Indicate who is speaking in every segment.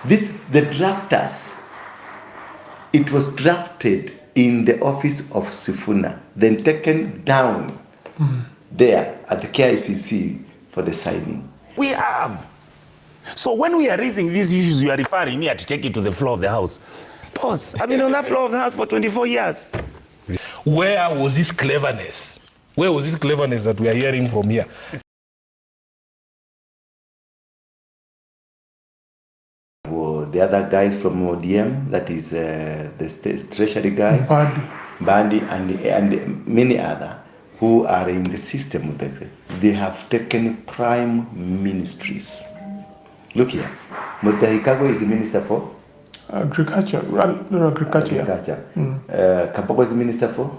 Speaker 1: This, the drafters, it was drafted in the office of Sifuna, then taken down there at the KICC for the signing.
Speaker 2: We have. So when we are raising these issues, you are referring me to take it to the floor of the House. Pause. I've been on that floor of the House for 24 years.
Speaker 3: Where was this cleverness? Where was this cleverness that we are hearing from here?
Speaker 1: The other guys from ODM, that is the treasury guy, Bandi, and many other who are in the system. They have taken prime ministries. Look here, Mutahikago is the minister for
Speaker 4: agriculture.
Speaker 1: Kapogo is the minister for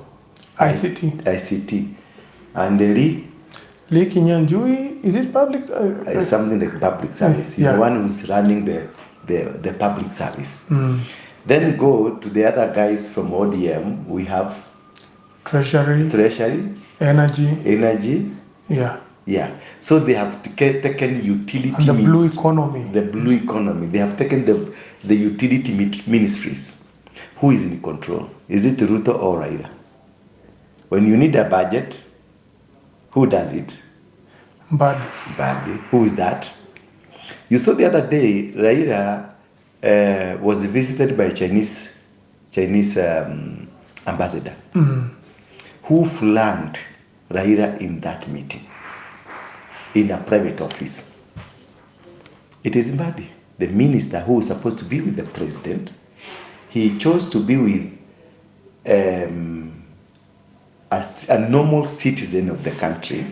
Speaker 1: ICT, and Lee
Speaker 4: Kinyanjui, is it public?
Speaker 1: Something like public service. He's the one who's running the public service. Then go to the other guys from ODM. We have treasury, energy. Yeah. So they have taken utility
Speaker 4: and the blue economy.
Speaker 1: The blue economy. They have taken the utility ministries. Who is in control? Is it Ruto or Raila? When you need a budget, who does it? Badi. Who is that? You saw the other day, Raila was visited by Chinese ambassador, who flanked Raila in that meeting, in a private office. It is Badi, the minister who is supposed to be with the president. He chose to be with a normal citizen of the country,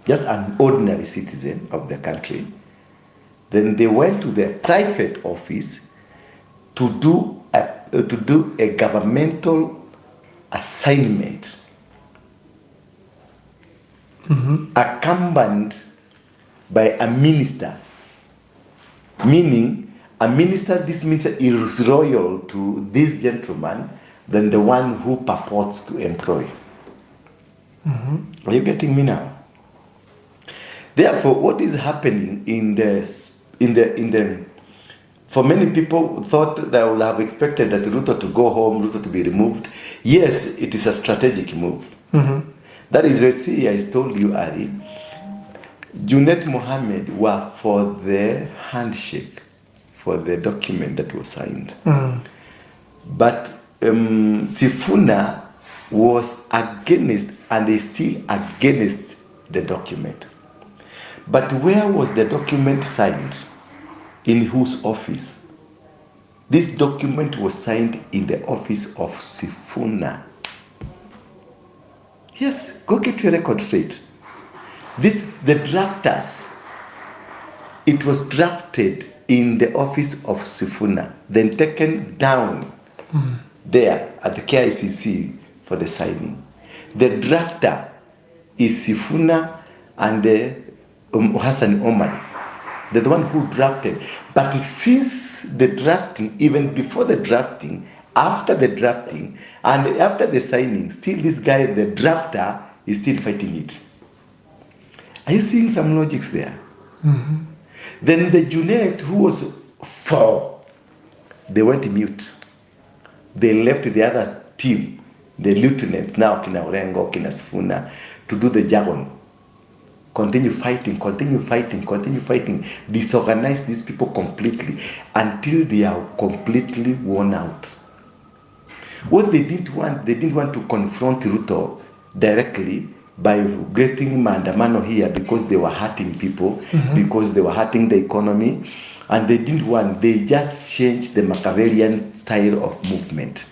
Speaker 1: just an ordinary citizen of the country. Then they went to the private office to do a governmental assignment, accompanied by a minister. Meaning, a minister, this minister is royal to this gentleman than the one who purports to employ. Are you getting me now? Therefore, what is happening for many people thought that I would have expected that Ruto to go home, Ruto to be removed. Yes, it is a strategic move. That is why, see, I told you, Ari, Junet Mohammed were for the handshake, for the document that was signed. But Sifuna was against, and is still against, the document. But where was the document signed? In whose office? This document was signed in the office of Sifuna. Yes, go get your record straight. This, the drafters, it was drafted in the office of Sifuna, then taken down there at the KICC for the signing. The drafter is Sifuna and Hassan Omar, the one who drafted. But since the drafting, even before the drafting, after the drafting, and after the signing, still this guy, the drafter, is still fighting it. Are you seeing some logics there? Then the Junet, who was for, they went mute. They left the other team, the lieutenants, now Kina Orengo, Kina Sifuna, to do the jargon. Continue fighting, disorganize these people completely until they are completely worn out. What they didn't want to confront Ruto directly by getting Mandamano here because they were hurting people, because they were hurting the economy, and they just changed the Machiavellian style of movement.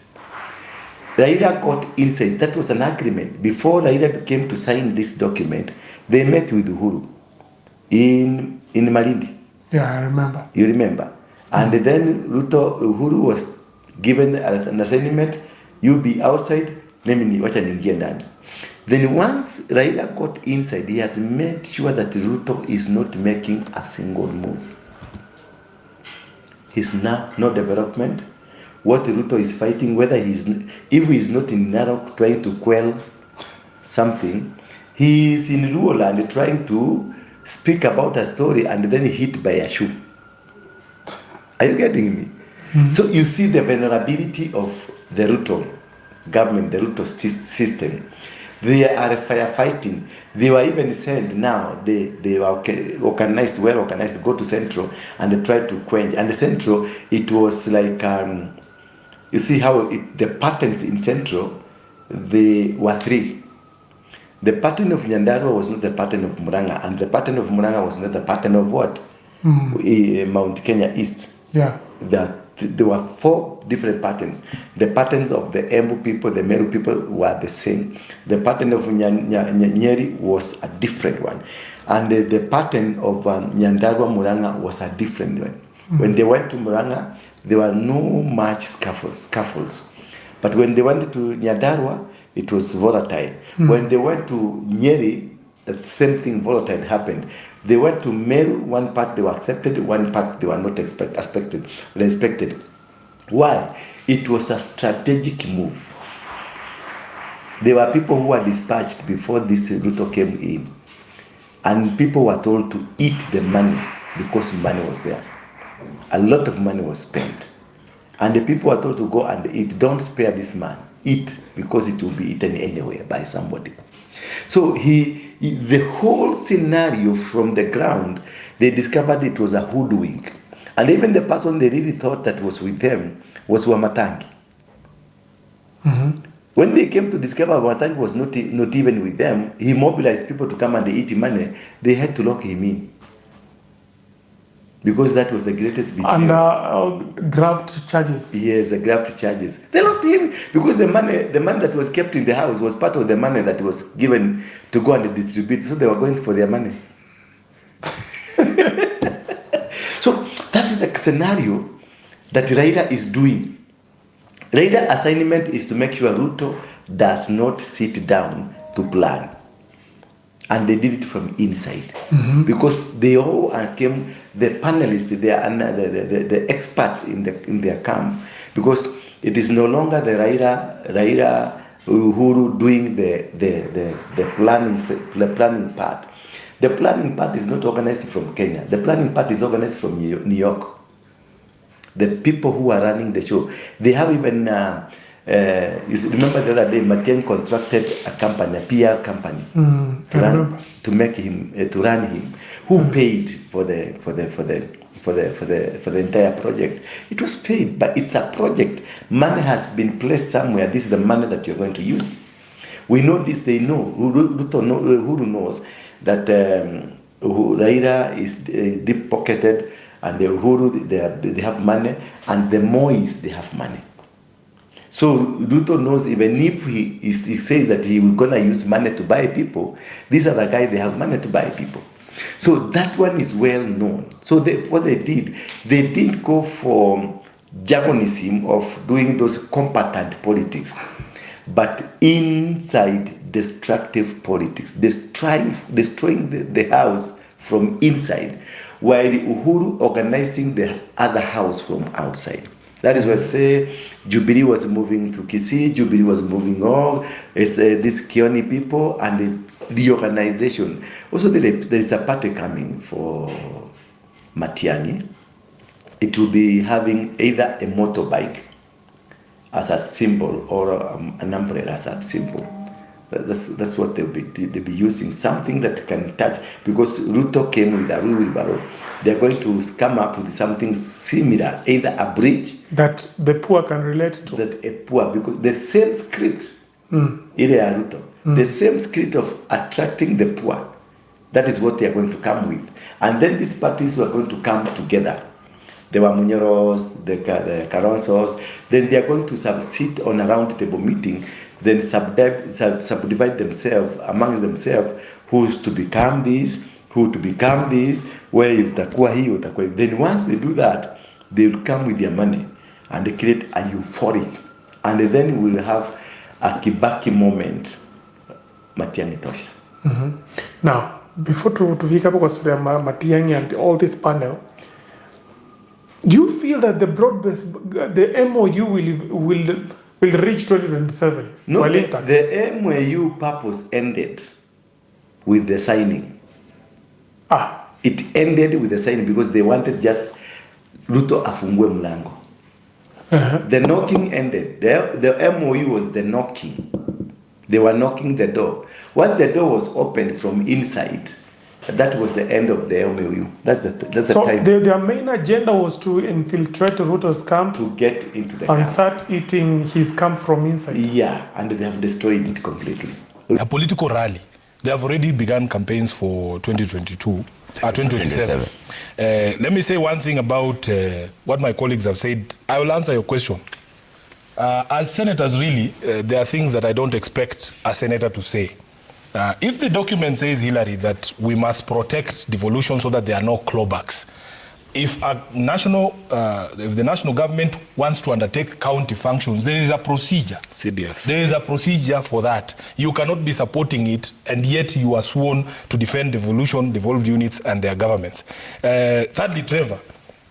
Speaker 1: Raila got inside. That was an agreement. Before Raila came to sign this document, they met with Uhuru in Malindi.
Speaker 4: Yeah, I remember.
Speaker 1: You remember? And then Uhuru was given an assignment, you be outside, wacha niingie ndani. Then once Raila got inside, he has made sure that Ruto is not making a single move. He's now no development. What Ruto is fighting, if he is not in Narok trying to quell something, he is in Luoland trying to speak about a story and then hit by a shoe. Are you getting me? So you see the vulnerability of the Ruto government, the Ruto system. They are firefighting. They were even sent now, they were organized, well organized, to go to Central and they tried to quench. And the Central, it was like, you see how the patterns in Central, they were three. The pattern of Nyandarua was not the pattern of Muranga, and the pattern of Muranga was not the pattern of what? Mount Kenya East.
Speaker 4: Yeah.
Speaker 1: There were four different patterns. The patterns of the Embu people, the Meru people were the same. The pattern of Nyeri was a different one. And the pattern of Nyandarua Muranga was a different one. When they went to Muranga, there were no much scuffles. But when they went to Nyandarua, it was volatile. When they went to Nyeri, the same thing, volatile, happened. They went to Meru, one part they were accepted, one part they were not respected. Why? It was a strategic move. There were people who were dispatched before this Ruto came in, and people were told to eat the money because money was there. A lot of money was spent. And the people were told to go and eat. Don't spare this man. Eat, because it will be eaten anyway by somebody. So the whole scenario from the ground, they discovered it was a hoodwink. And even the person they really thought that was with them was Wamatangi. When they came to discover Wamatangi was not even with them, he mobilized people to come and eat money. They had to lock him in. Because that was the greatest betrayal.
Speaker 4: And graft charges.
Speaker 1: Yes, the graft charges. They locked him because the money that was kept in the house was part of the money that was given to go and distribute. So they were going for their money. So that is a scenario that Raila is doing. Raila assignment is to make sure Ruto does not sit down to plan. And they did it from inside. Because they all came, the panelists, the experts in their camp. Because it is no longer the Raila Uhuru doing the planning part. The planning part is not organized from Kenya. The planning part is organized from New York. The people who are running the show, they have even you remember the other day, Matiang contracted a company, a PR company, to make him to run him. Who paid for the entire project? It was paid, but it's a project. Money has been placed somewhere. This is the money that you're going to use. We know this. They know. Who knows that Raila is deep pocketed, and the Uhuru they have money, and the Mois they have money. So Ruto knows, even if he says that he will gonna use money to buy people, these are the guys, they have money to buy people. So that one is well known. So what they didn't go for jargonism of doing those combatant politics, but inside destructive politics, destroying the house from inside, while the Uhuru organizing the other house from outside. That is why, say, Jubilee was moving to Kisii, Jubilee was moving on, it's these Kioni people, and the organization. Also, there is a party coming for Matiang'i. It will be having either a motorbike as a symbol or an umbrella as a symbol. That's what they'll be using, something that can touch, because Ruto came with a wheelbarrow. They're going to come up with something similar, either a bridge
Speaker 4: that the poor can relate to.
Speaker 1: That a poor, because the same script, Ruto, the same script of attracting the poor, that is what they are going to come with. And then these parties were going to come together. The Wamunyoros, the Karonsos, then they are going to sit on a round table meeting, then subdivide themselves among themselves, who's to become this, who to become this, where utakuwa hii, utakuwa. Then once they do that, they will come with their money and they create a euphoric, and then we'll have a Kibaki moment, Matiang'i tosha.
Speaker 4: Now, before tufika hapo kwa sura ya Matiang'i and all this panel, do you feel that the MOU will reach 2027?
Speaker 1: No, the MOU purpose ended with the signing. It ended with the signing because they wanted just Ruto afungue mlango. The knocking ended. The MOU was the knocking. They were knocking the door. Once the door was opened from inside, that was the end of the MOU. That's the time.
Speaker 4: So their main agenda was to infiltrate Ruto's camp,
Speaker 1: to get into the
Speaker 4: and
Speaker 1: camp.
Speaker 4: start eating his camp from inside.
Speaker 1: Yeah, and they have destroyed it completely.
Speaker 3: A political rally. They have already begun campaigns for 2027. Let me say one thing about what my colleagues have said. I will answer your question. As senators, really, there are things that I don't expect a senator to say. If the document says, Hillary, that we must protect devolution so that there are no clawbacks, if the national government wants to undertake county functions, there is a procedure.
Speaker 2: CDF.
Speaker 3: There is a procedure for that. You cannot be supporting it, and yet you are sworn to defend devolution, devolved units, and their governments. Thirdly, Trevor,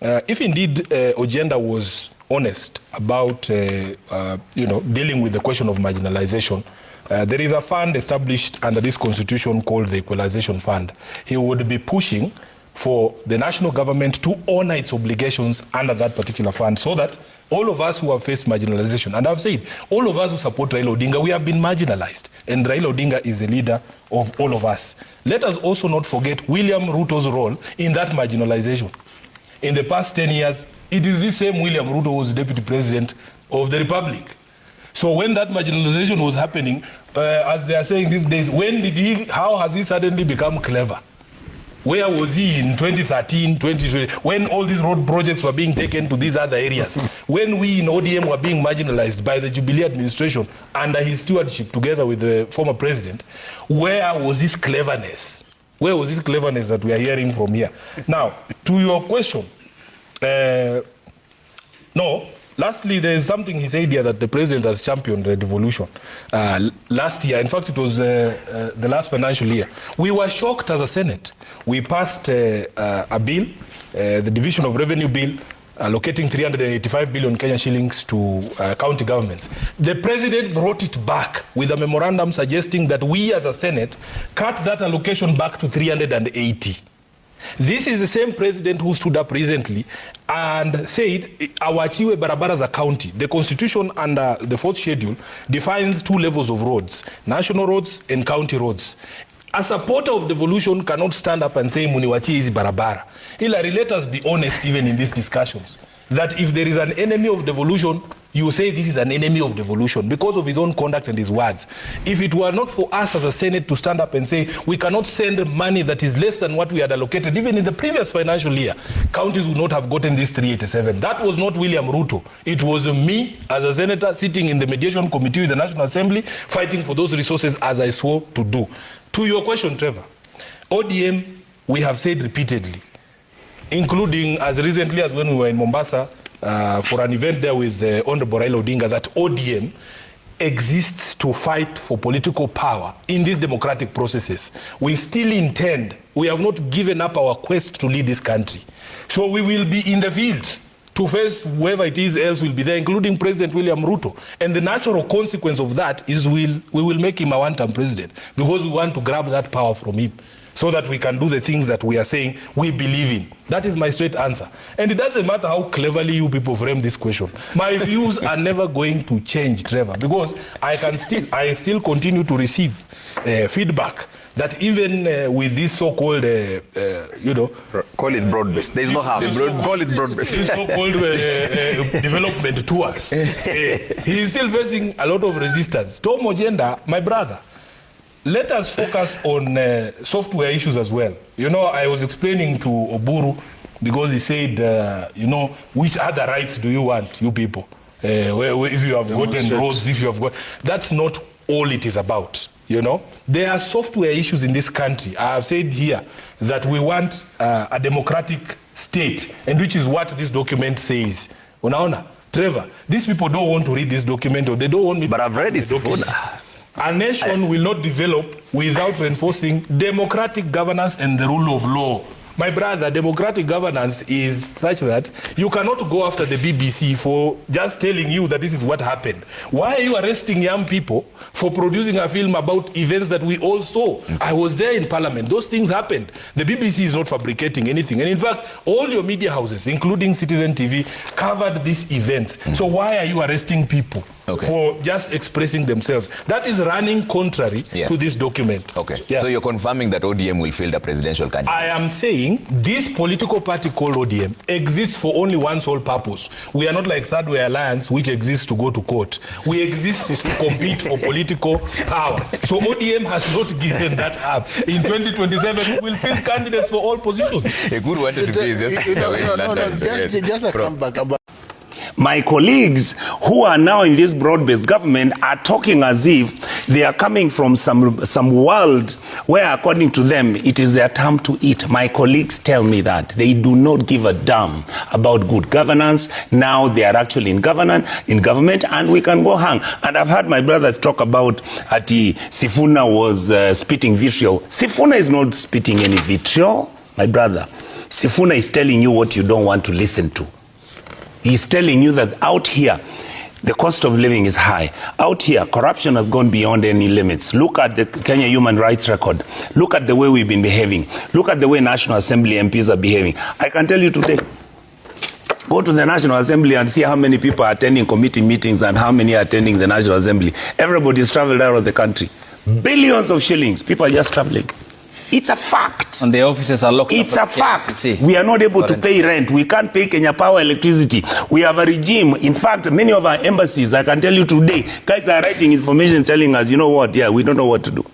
Speaker 3: if indeed Ojenda was honest about dealing with the question of marginalization, there is a fund established under this constitution called the Equalization Fund. He would be pushing for the national government to honor its obligations under that particular fund, so that all of us who have faced marginalization, and I've said, all of us who support Raila Odinga, we have been marginalized, and Raila Odinga is a leader of all of us. Let us also not forget William Ruto's role in that marginalization. In the past 10 years, it is this same William Ruto who was deputy president of the Republic. So when that marginalization was happening, as they are saying these days, how has he suddenly become clever? Where was he in 2013, 2020, when all these road projects were being taken to these other areas? When we in ODM were being marginalized by the Jubilee administration under his stewardship together with the former president, where was his cleverness? Where was his cleverness that we are hearing from here? Now, to your question, lastly, there is something he said here that the president has championed the devolution. Last year, in fact, it was the last financial year. We were shocked as a Senate. We passed a bill, the Division of Revenue Bill, allocating 385 billion Kenyan shillings to county governments. The president brought it back with a memorandum suggesting that we as a Senate cut that allocation back to 380. This is the same president who stood up recently and said, awachiwe barabara za county. The constitution under the 4th schedule defines 2 levels of roads, national roads and county roads. A supporter of devolution cannot stand up and say, muniwachi hizi barabara. Hillary, let us be honest even in these discussions, that if there is an enemy of devolution, you say this is an enemy of devolution because of his own conduct and his words. If it were not for us as a Senate to stand up and say we cannot send money that is less than what we had allocated, even in the previous financial year, counties would not have gotten this 387. That was not William Ruto. It was me as a senator sitting in the mediation committee with the National Assembly, fighting for those resources as I swore to do. To your question, Trevor, ODM, we have said repeatedly, including as recently as when we were in Mombasa, for an event there with Honorable Raila Odinga, that ODM exists to fight for political power in these democratic processes. We still intend, we have not given up our quest to lead this country. So we will be in the field to face whoever it is else will be there, including President William Ruto. And the natural consequence of that is we will make him a one-term president because we want to grab that power from him, so that we can do the things that we are saying we believe in. That is my straight answer. And it doesn't matter how cleverly you people frame this question. My views are never going to change, Trevor, because I still continue to receive feedback that even with this so-called,
Speaker 5: call it broad-based. There is no harm. Call it broad-based.
Speaker 3: This so-called development tours. He is still facing a lot of resistance. Tom Ojenda, my brother, let us focus on software issues as well. You know, I was explaining to Oburu because he said, which other rights do you want, you people? If you have gotten roads, if you have got... That's not all it is about, you know? There are software issues in this country. I have said here that we want a democratic state, and which is what this document says. Unaona? Trevor, these people don't want to read this document, or they don't want me
Speaker 5: But I've read it.
Speaker 3: A nation will not develop without reinforcing democratic governance and the rule of law. My brother, democratic governance is such that you cannot go after the BBC for just telling you that this is what happened. Why are you arresting young people for producing a film about events that we all saw? I was there in Parliament. Those things happened. The BBC is not fabricating anything. And in fact, all your media houses, including Citizen TV, covered these events. So why are you arresting people for just expressing themselves? That is running contrary to this document.
Speaker 6: Okay. So you're confirming that ODM will field a presidential candidate?
Speaker 3: I am saying this political party called ODM exists for only one sole purpose. We are not like Third Way Alliance, which exists to go to court. We exist to compete for political power. So ODM has not given that up. In 2027, we will field candidates for all positions.
Speaker 6: A good one to be
Speaker 7: just a comeback.
Speaker 2: My colleagues who are now in this broad-based government are talking as if they are coming from some world where, according to them, it is their time to eat. My colleagues tell me that they do not give a damn about good governance. Now they are actually in government, and we can go hang. And I've heard my brothers talk about Sifuna was spitting vitriol. Sifuna is not spitting any vitriol, my brother. Sifuna is telling you what you don't want to listen to. He's telling you that out here, the cost of living is high. Out here, corruption has gone beyond any limits. Look at the Kenya human rights record. Look at the way we've been behaving. Look at the way National Assembly MPs are behaving. I can tell you today, go to the National Assembly and see how many people are attending committee meetings and how many are attending the National Assembly. Everybody's traveled out of the country. Billions of shillings. People are just traveling. It's a fact.
Speaker 8: And the offices are locked up.
Speaker 2: It's a fact. We are not able to pay rent. We can't pay Kenya Power electricity. We have a regime. In fact, many of our embassies, I can tell you today, guys are writing information telling us, you know what, we don't know what to do.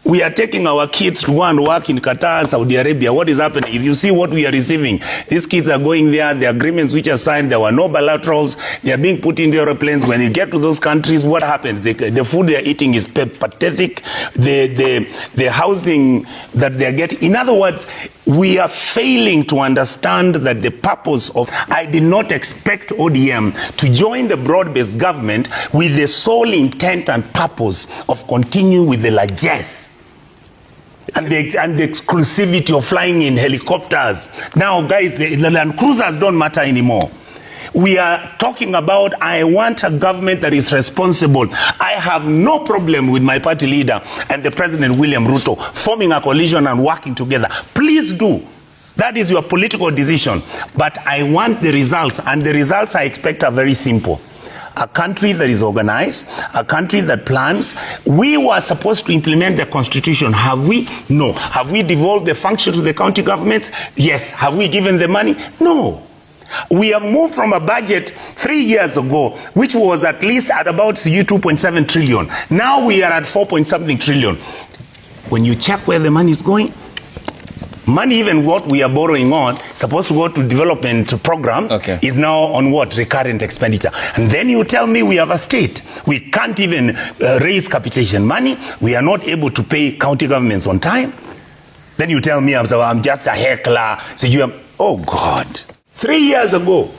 Speaker 2: We are taking our kids to go and work in Qatar and Saudi Arabia. What is happening? If you see what we are receiving, these kids are going there, the agreements which are signed, there were no bilaterals, they are being put in the aeroplanes. When you get to those countries, what happens? The food they are eating is pathetic. The housing that they are getting. In other words, we are failing to understand that the purpose of... I did not expect ODM to join the broad-based government with the sole intent and purpose of continuing with the largesse and the exclusivity of flying in helicopters. Now, guys, the Land Cruisers don't matter anymore. We are talking about, I want a government that is responsible. I have no problem with my party leader and the President William Ruto forming a coalition and working together. Please do. That is your political decision. But I want the results, and the results I expect are very simple. A country that is organized, a country that plans. We were supposed to implement the constitution. Have we? No. Have we devolved the function to the county governments? Yes. Have we given the money? No. We have moved from a budget 3 years ago, which was at least at about 2.7 trillion. Now we are at 4.something trillion. When you check where the money is going, money, even what we are borrowing on, supposed to go to development programs, is now on what? Recurrent expenditure. And then you tell me we have a state. We can't even raise capitation money. We are not able to pay county governments on time. Then you tell me I'm just a heckler. So oh God. 3 years ago,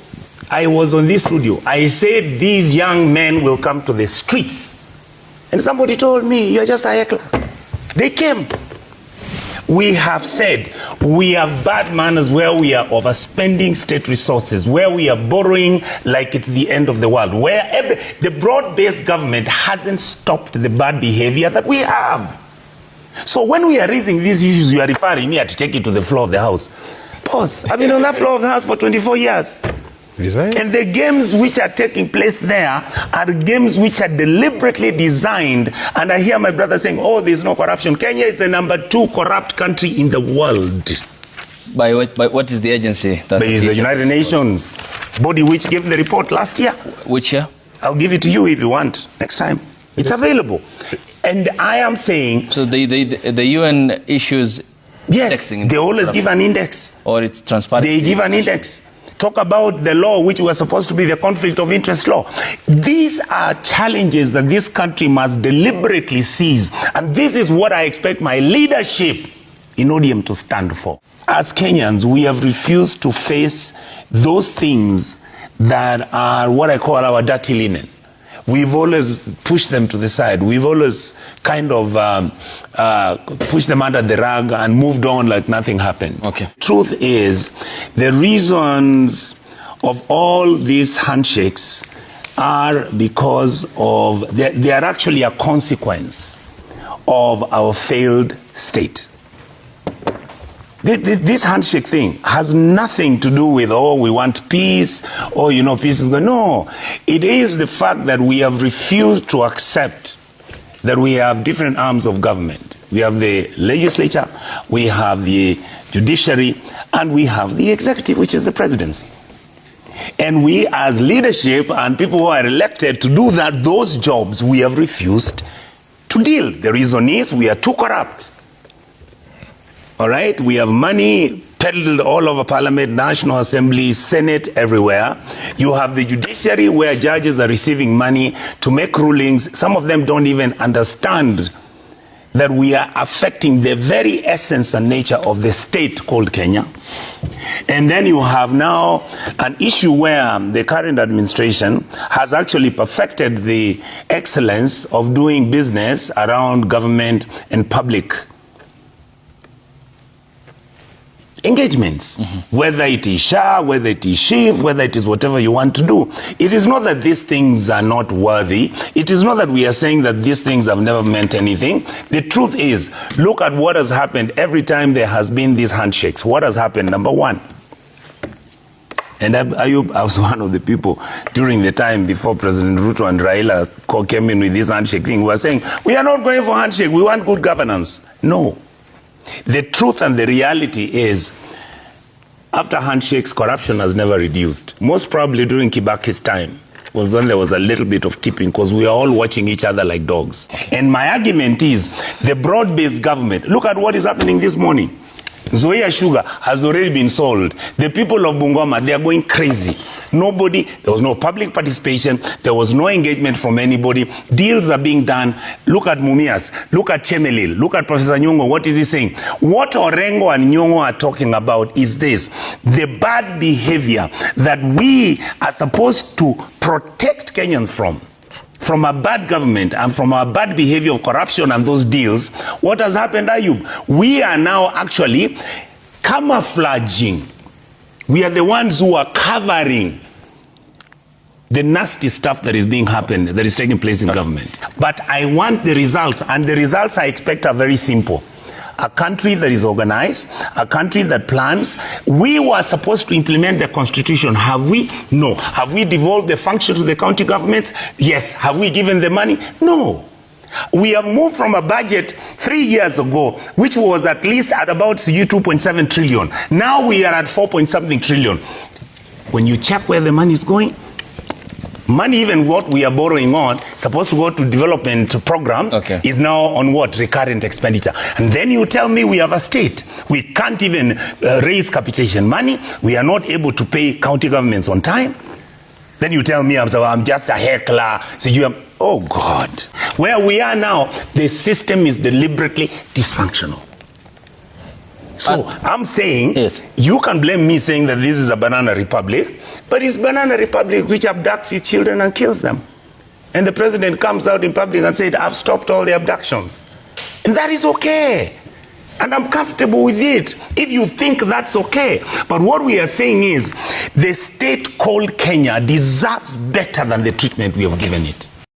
Speaker 2: I was on this studio. I said these young men will come to the streets. And somebody told me, you're just a heckler. They came. We have said we have bad manners where we are overspending state resources, where we are borrowing like it's the end of the world, where the broad-based government hasn't stopped the bad behavior that we have. So when we are raising these issues, you are referring me to take it to the floor of the House. Pause. I've been on that floor of the House for 24 years. And the games which are taking place there are games which are deliberately designed. And I hear my brother saying, oh, there's no corruption. Kenya is the #2 corrupt country in the world.
Speaker 8: By what is the agency?
Speaker 2: That is the United Nations body which gave the report last year.
Speaker 8: Which year?
Speaker 2: I'll give it to you if you want next time. It's available. And I am saying...
Speaker 8: So the UN issues...
Speaker 2: Yes, they always give an index.
Speaker 8: Or it's transparent.
Speaker 2: They give an index. Talk about the law which was supposed to be the conflict of interest law. These are challenges that this country must deliberately seize. And this is what I expect my leadership in ODM to stand for. As Kenyans, we have refused to face those things that are what I call our dirty linen. We've always pushed them to the side. We've always kind of pushed them under the rug and moved on like nothing happened.
Speaker 8: Okay.
Speaker 2: Truth is, the reasons of all these handshakes are because of, they are actually a consequence of our failed state. This handshake thing has nothing to do with, oh, we want peace, or, you know, peace is going. No, it is the fact that we have refused to accept that we have different arms of government. We have the legislature, we have the judiciary, and we have the executive, which is the presidency. And we as leadership and people who are elected to do those jobs, we have refused to deal. The reason is we are too corrupt. All right, we have money peddled all over Parliament, National Assembly, Senate, everywhere. You have the judiciary where judges are receiving money to make rulings. Some of them don't even understand that we are affecting the very essence and nature of the state called Kenya. And then you have now an issue where the current administration has actually perfected the excellence of doing business around government and public engagements, whether it is SHA, whether it is SHIF, whether it is whatever you want to do. It is not that these things are not worthy. It is not that we are saying that these things have never meant anything. The truth is, look at what has happened every time there has been these handshakes. What has happened? Number one, and I was one of the people during the time before President Ruto and Raila came in with this handshake thing. We were saying, we are not going for handshake, we want good governance. No. The truth and the reality is, after handshakes, corruption has never reduced. Most probably during Kibaki's time was when there was a little bit of tipping, because we are all watching each other like dogs. And my argument is, the broad-based government, look at what is happening this morning. Zoya Sugar has already been sold. The people of Bungoma, they are going crazy. Nobody, there was no public participation, there was no engagement from anybody. Deals are being done. Look at Mumias, look at Chemelil, look at Professor Nyong'o. What is he saying? What Orengo and Nyong'o are talking about is this: the bad behavior that we are supposed to protect Kenyans from a bad government and from our bad behavior of corruption and those deals. What has happened, Ayub? We are now actually camouflaging. We are the ones who are covering the nasty stuff that is taking place in government. But I want the results, and the results I expect are very simple. A country that is organized, a country that plans. We were supposed to implement the constitution. Have we? No. Have we devolved the function to the county governments? Yes. Have we given the money? No. We have moved from a budget 3 years ago, which was at least at about 2.7 trillion. Now we are at 4.something trillion. When you check where the money is going, money, even what we are borrowing on, supposed to go to development programs, is now on what? Recurrent expenditure. And then you tell me we have a state. We can't even raise capitation money. We are not able to pay county governments on time. Then you tell me I'm just a heckler. So oh God. Where we are now, the system is deliberately dysfunctional. So I'm saying, yes, you can blame me saying that this is a banana republic, but it's banana republic which abducts its children and kills them. And the president comes out in public and said, I've stopped all the abductions. And that is okay. And I'm comfortable with it, if you think that's okay. But what we are saying is, the state called Kenya deserves better than the treatment we have given it.